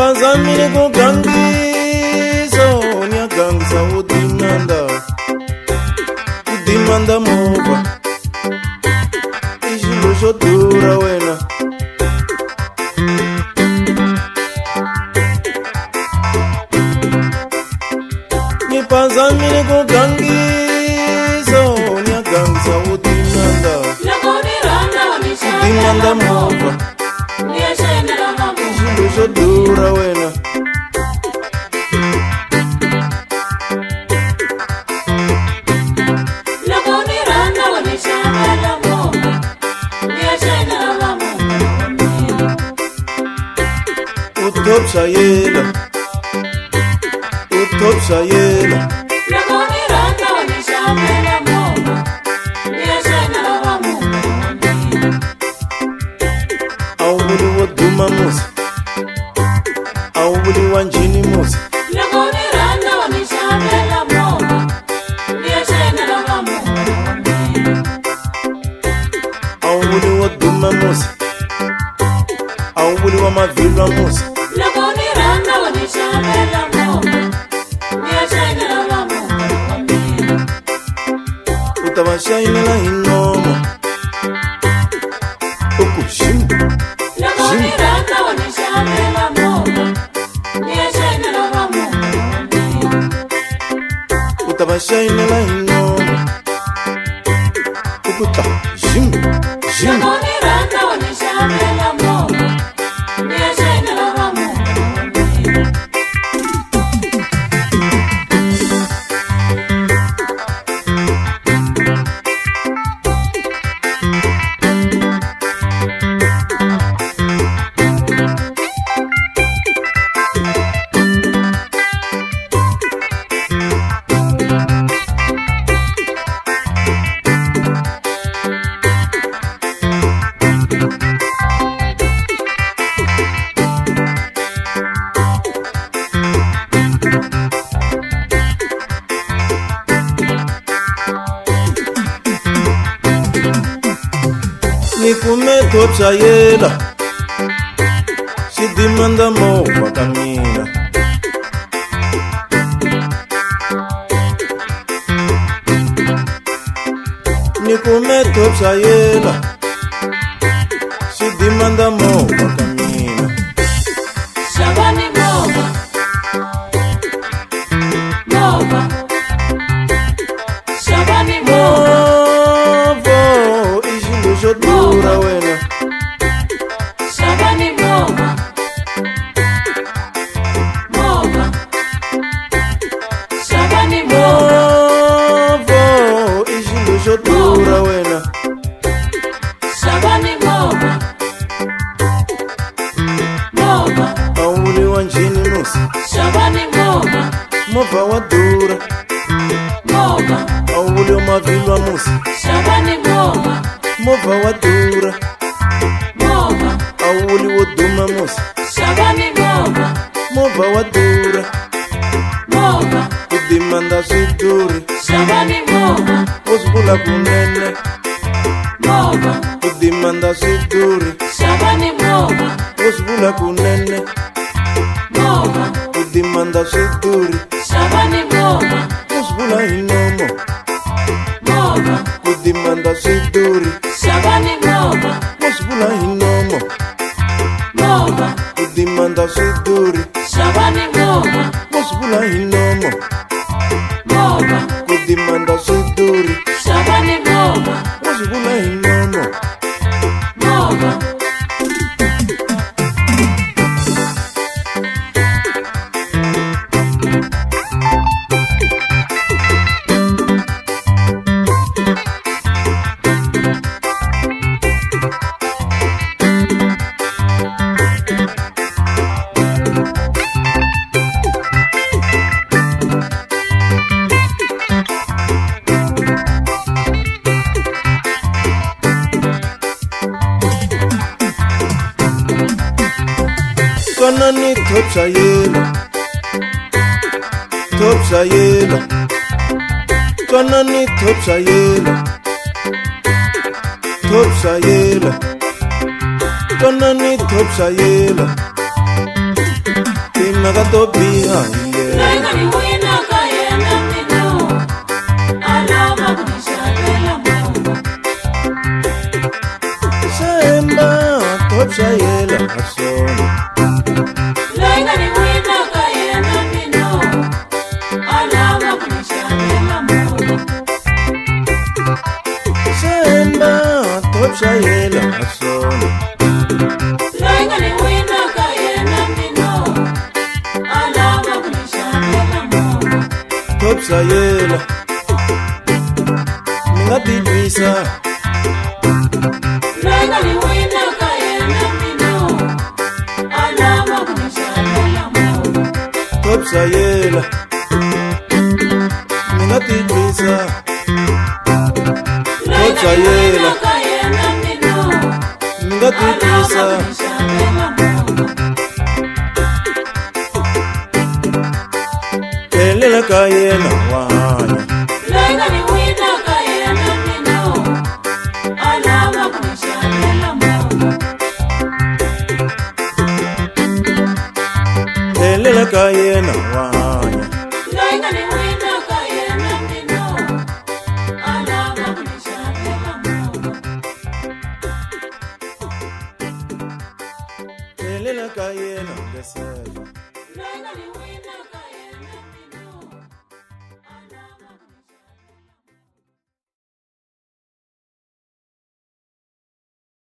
Nipazamile kugangisa, nyagangisa udimanda mova ishilo shodura wena. Nipazamile kugangisa, nyagangisa udimanda mova ishilo shodura wena. Utopshayela awubuli woduma musa, awubuli wanjini musa. Awubuli woduma musa, awubuli wamavilwa musa. Utabashayinela inomo ukushim utabashayinela inomo ukuta shim. Nikume topshayela shidimanda mova kamina. Nikume topshayela shidimanda mova kamina. Shabani mova Shabani mova ishilo shodura wena. Shabani mova Shabani mova ishilo shodura wena. Shabani mova awubuli wanjini musa. Shabani mova wadura awubuli wamavilwa musa. Shabani mova wadura awubuli woduma musa. Shabani mova wadura udimanda swiduri. Shabani usvula kunene udimanda swiduri. Shabani usvula kunene udimanda swiduri. Shabani usvula inomo udimanda swiduri. Shabani usvula inomo udimanda swiduri. Shabani usvula inomo udimanda swiduri. Shabani usvula inomo. Twanani topshayela twanani topshayela twanani topshayela mhaka to biha hi loyi yena nga ni wina ka yena mina a lava ku ni xavela movha Shemba topsa yela asona loyi nga ni wina ka yena mina a lava ku ni xavela movha Shemba topsa yela asona loyi nga ni wina ka yena mina a lava ku ni xavela movha topsa yela mi nga titwisa loyi nga ni wina ka yena mina a lava ku ni xavela movha topsa yela mi nga titwisa loyi nga ni yela. wina ka yena mina mi nga a lava titwisa ku ni xavela movha helela ka yena wa hanya loyi nga ni wina ka yena mina a lava ku ni xavela movha helela ka yena wa hanya loyi nga ni wina ka yena mina a lava ku ni xavela movha helela ka yena ngesela